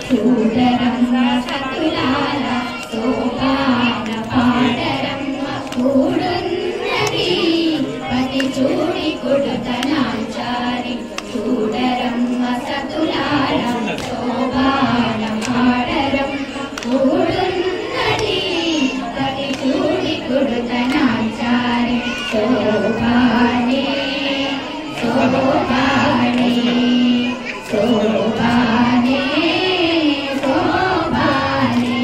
చూడరమ్మ సతులాల సోపాన పాడరమ్మ కూడున్నది పతి చూడి కొడుతనాచారి చూడరమ్మ సతులాల సోపాన పాడరమ్మ కూడున్నది పతి చూడి కొడుతనాచారి శోభానే శోభానే శోభానే శోభానే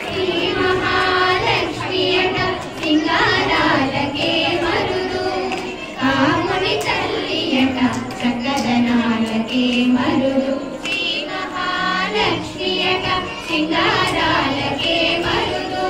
శ్రీ మహాలక్ష్మియట సింగారాలకే మరుదు కాముని తల్లియట చక్కదనాలకే మరుదు శ్రీ మహాలక్ష్మియట సింగారాలకే మరుదు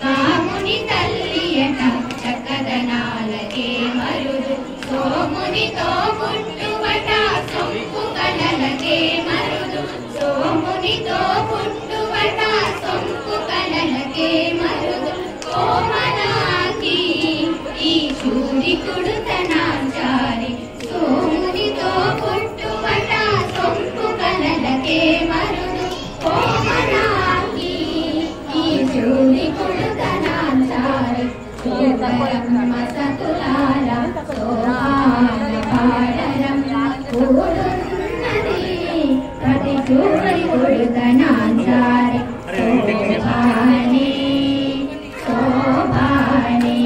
కాముని తల్లియట చక్కదనాలకే మరుదు సోమునితో పుట్టువట సొంపు కళలకే మరుదు సోమునితో పుట్టువట సొంపు కళలకే మరుదు కోమలాకి ఈ చూడి కుడుతనాచారి సోమునితో పుట్టువట సొంపు కళలకే మరుదు కోమలాకి ఈ చూడి కుడుతనాచారి శోభరమ్మ సతులాల సోపాన పాడరమ్మ కూడున్నది ప్రతి చూడి కొడుతనాచారి శోభానే శోభానే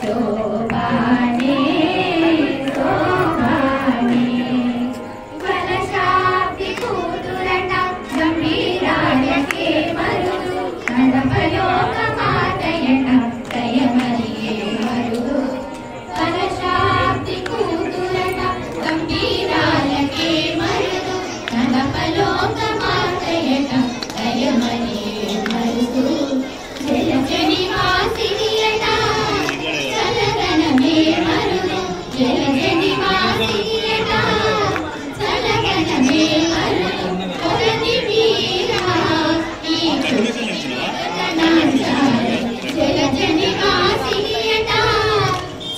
శోభానే శోభానే వరశాబ్ది కూతురట గంభీరాలకే మరుదు నడపలోక మాతయట దయమరియే మరుదు వరశాబ్ది కూతురట గంభీరాలకే మరుదు నడపలోక మాతయట దయమరియే మరుదు జలజని వాసినియట చలగనమే మరుదు జలజని వాసినియట చలగనమే మరుదు కొరది వీరా ఈ జలజని వాసినియట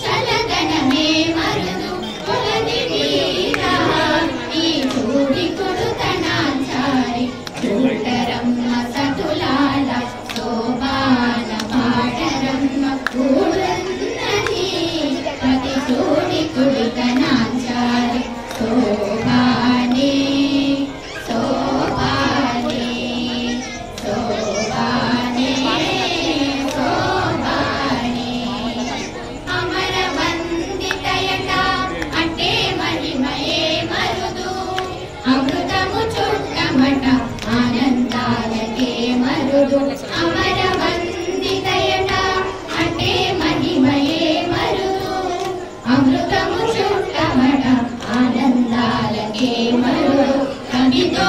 చలగనమే మరుదు కొరది వీరా ఈ చూడి కొడుతనాచారి చూడరమ్మ సతులాల శోభాన పాడరమ్మ కూడున్నది ప్రతి చూడి కొడుతనాచారి శోభానే శోభానే శోభానే శోభానే అమర వందితయట అంటే మహిమయే మరుదు అమృతము చుట్టమట ఆనందాలకే మరుదు అమర వందితయట అంటే మహిమయే మరుదు అమృతము చుట్టమట ఆనందాలకే మరుదు కవితో